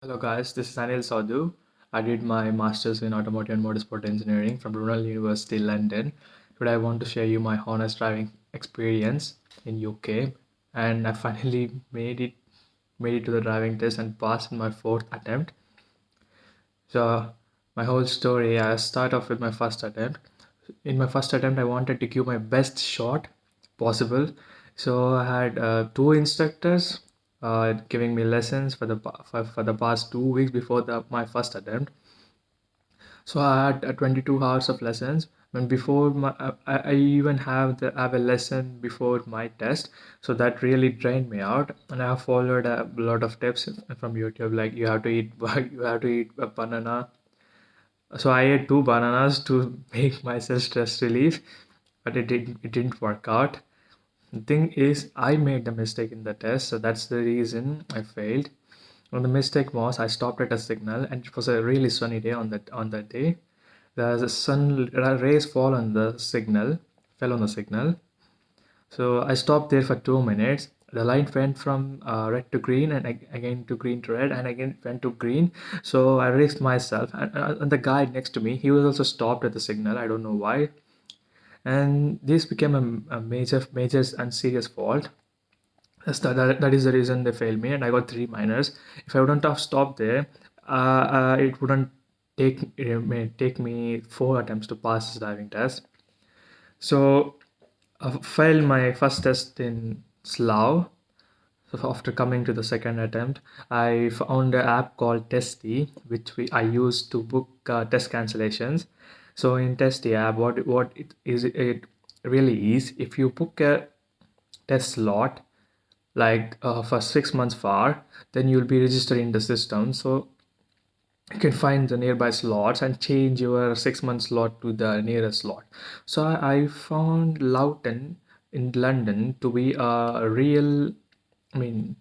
Hello guys, this is Anil Sadhu. I did my master's in automotive and motorsport engineering from Brunel University, London. Today I want to share you my honest driving experience in UK, and I finally made it to the driving test and passed in my fourth attempt. So my whole story, I start off with my first attempt. In my first attempt, I wanted to give my best shot possible. So I had two instructors giving me lessons for the past 2 weeks before my first attempt. So I had 22 hours of lessons. When before I even have a lesson before my test, so that really drained me out. And I have followed a lot of tips from YouTube, like you have to eat you have to eat a banana. So I ate two bananas to make myself stress relief, but it didn't work out. The thing is, I made the mistake in the test, so that's the reason I failed. And the mistake was I stopped at a signal, and it was a really sunny day on that day. The sun rays fell on the signal. So I stopped there for 2 minutes. The light went from red to green, and again to green to red, and again went to green. So I raced myself, and the guy next to me, he was also stopped at the signal. I don't know why, and this became a major and serious fault. That is the reason they failed me, and I got three minors. If I wouldn't have stopped there, it wouldn't it may take me four attempts to pass this driving test. So I failed my first test in Slough. So after coming to the second attempt, I found an app called Testi, which I use to book test cancellations. So in Testi app, what it really is, if you book a test slot like for 6 months far, then you'll be registered in the system. So you can find the nearby slots and change your 6 month slot to the nearest slot. So I found Loughton in London to be I mean,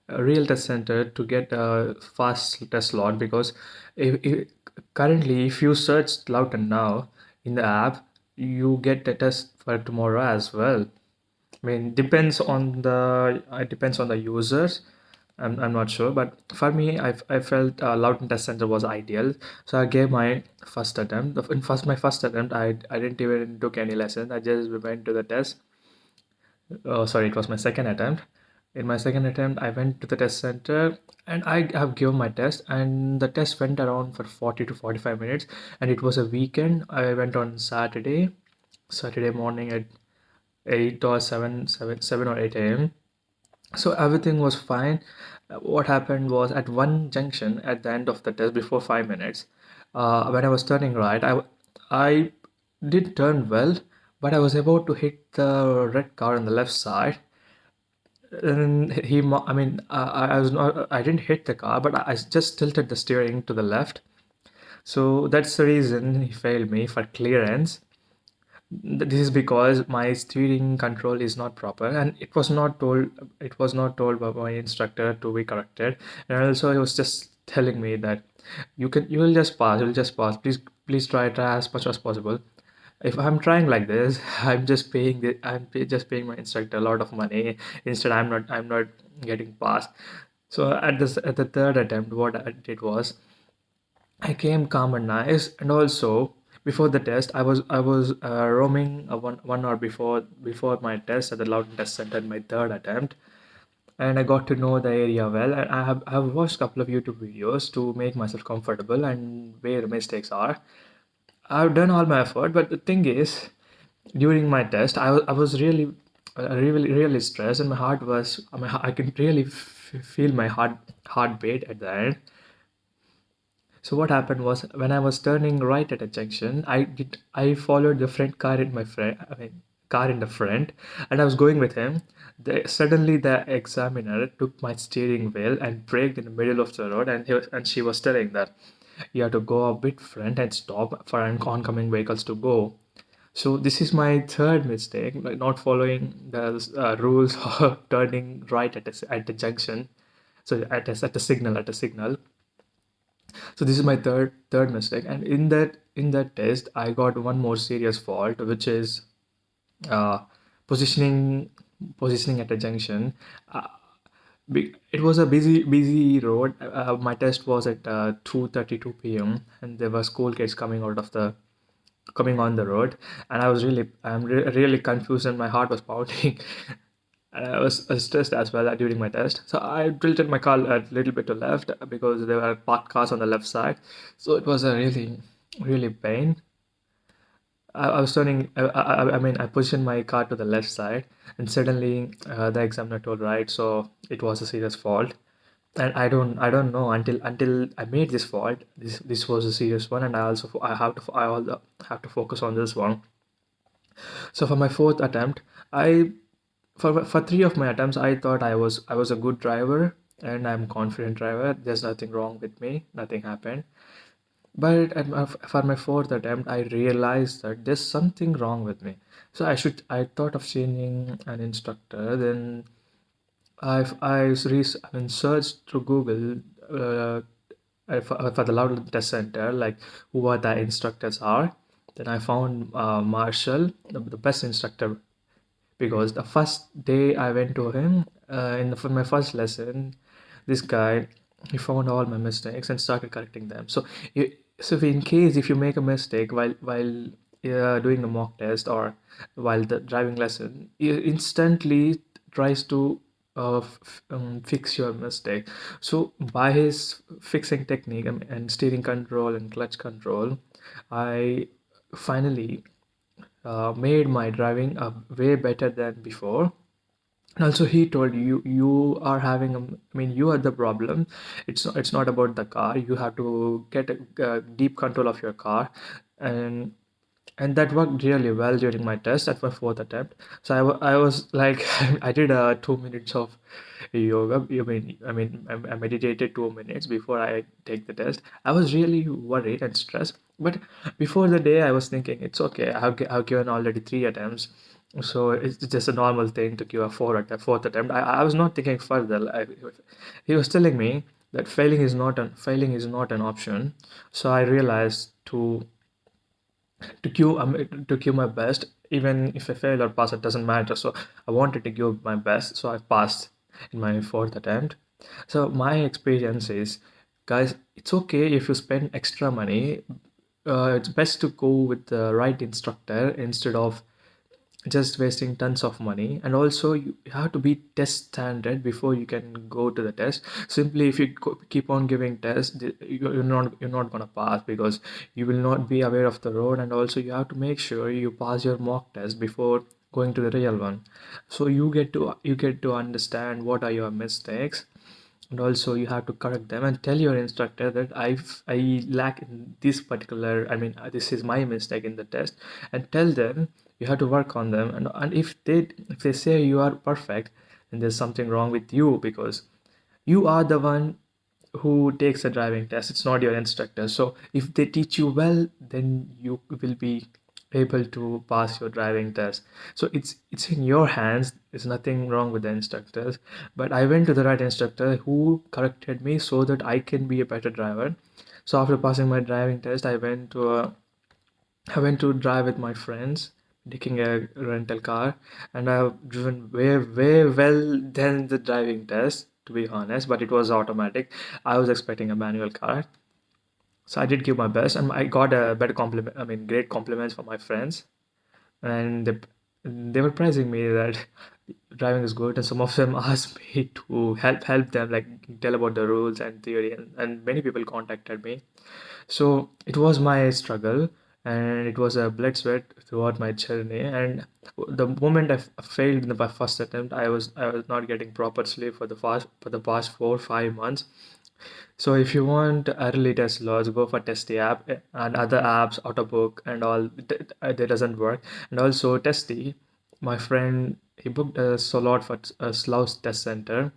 a real test center to get a fast test slot, because if currently if you search Loughton now in the app, you get a test for tomorrow as well. I mean, depends on the users. I'm not sure, but for me, I felt Loughton Test Center was ideal, so I gave my first attempt. In my first attempt, I didn't even took any lessons. I just went to the test. Oh, sorry, it was my second attempt. In my second attempt, I went to the test center and I have given my test, and the test went around for 40 to 45 minutes. And it was a weekend. I went on Saturday morning at 8 or 7 or 8 a.m. So everything was fine. What happened was, at one junction at the end of the test, before 5 minutes, when I was turning right, I did turn well, but I was about to hit the red car on the left side. And I mean, I was not, I didn't hit the car, but I just tilted the steering to the left. So that's the reason he failed me for clearance. This is because my steering control is not proper, and it was not told by my instructor to be corrected. And also he was just telling me that you will just pass, please try as much as possible. If I'm trying like this, just paying my instructor a lot of money. Instead, I'm not getting passed. So at the third attempt, what I did was, I came calm and nice, and also before the test, I was roaming one hour before my test at the Loudon Test Center in my third attempt, and I got to know the area well. And I have watched a couple of YouTube videos to make myself comfortable and where mistakes are. I've done all my effort, but the thing is, during my test, I was really stressed, and my heart was I can really feel my heartbeat at the end. So what happened was, when I was turning right at a junction, I followed the front car in my friend I mean car in the front, and I was going with him. Suddenly the examiner took my steering wheel and braked in the middle of the road, and she was telling that you have to go a bit front and stop for oncoming vehicles to go. So this is my third mistake, like not following the rules of turning right at the junction. So at a signal. So this is my third mistake, and in that test, I got one more serious fault, which is uh, positioning positioning at a junction. Uh, It was a busy road. My test was at 2:32 p.m. and there were school kids coming on the road, and I'm really confused and my heart was pounding. And I was stressed as well during my test. So I tilted my car a little bit to left because there were parked cars on the left side. So it was a really pain. I was turning. I mean, I positioned my car to the left side, and suddenly the examiner told right. So it was a serious fault, and I don't know until I made this fault. This was a serious one, and I have to focus on this one. So for my fourth attempt, I for three of my attempts, I thought I was a good driver and I'm confident driver. There's nothing wrong with me. Nothing happened. But for my fourth attempt, I realized that there's something wrong with me. So I thought of changing an instructor. Then I mean, searched through Google for the Loughton test center, like who are the instructors are. Then I found Marshall, the best instructor, because the first day I went to him for my first lesson, this guy he found all my mistakes and started correcting them. So in case if you make a mistake while doing the mock test or while the driving lesson, he instantly tries to fix your mistake. So by his fixing technique and steering control and clutch control, I finally made my driving way better than before. And also he told you are having I mean you are the problem. It's not about the car. You have to get a deep control of your car, and and that worked really well during my test at my fourth attempt. So I was like I did 2 minutes of yoga. I meditated 2 minutes before I take the test. I was really worried and stressed, but before the day I was thinking it's okay. I've given already three attempts, so it's just a normal thing to give a fourth attempt. I was not thinking further. He was telling me that failing is not an option. So I realized to give my best. Even if I fail or pass, it doesn't matter. So I wanted to give my best, so I passed in my fourth attempt. So my experience is, guys, it's okay if you spend extra money. It's best to go with the right instructor instead of just wasting tons of money. And also you have to be test standard before you can go to the test. Simply if you keep on giving tests, you're not going to pass, because you will not be aware of the road. And also you have to make sure you pass your mock test before going to the real one, so you get to understand what are your mistakes. And also you have to correct them and tell your instructor that I lack in this particular, this is my mistake in the test, and tell them you have to work on them. And if they say you are perfect, then there's something wrong with you, because you are the one who takes the driving test. It's not your instructor. So if they teach you well, then you will be able to pass your driving test. So it's in your hands. There's nothing wrong with the instructors. But I went to the right instructor who corrected me so that I can be a better driver. So after passing my driving test, I went to drive with my friends, taking a rental car, and I've driven way well than the driving test, to be honest. But it was automatic. I was expecting a manual car, so I did give my best, and I got a better compliment. I mean, great compliments from my friends, and they were praising me that driving is good. And some of them asked me to help them, like tell about the rules and theory, and many people contacted me. So it was my struggle, and it was a blood sweat throughout my journey. And the moment I failed in the first attempt, I was not getting proper sleep for the past 4 5 months. So if you want early test loads, go for Testi app, and other apps, Autobook and all. That doesn't work. And also Testi, my friend, he booked a slot for a Slough test center.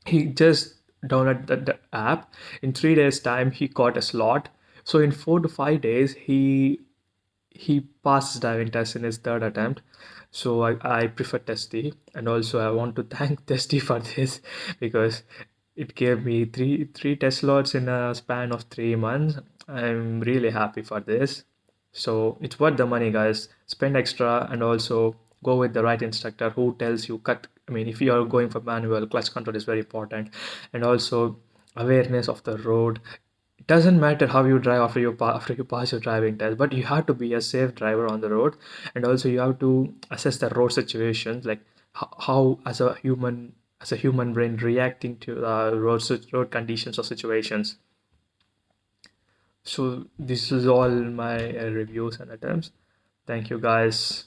He just downloaded the app. In 3 days time he got a slot. So in 4 to 5 days he passed his driving test in his third attempt. So I prefer Testy, and also I want to thank Testy for this, because it gave me three test slots in a span of 3 months. I'm really happy for this. So it's worth the money, guys. Spend extra, and also go with the right instructor who tells you cut. I mean, if you are going for manual, clutch control is very important, and also awareness of the road. It doesn't matter how you drive after you pass your driving test, but you have to be a safe driver on the road, and also you have to assess the road situations, like how as a human brain reacting to road conditions or situations. So this is all my reviews and attempts. Thank you guys.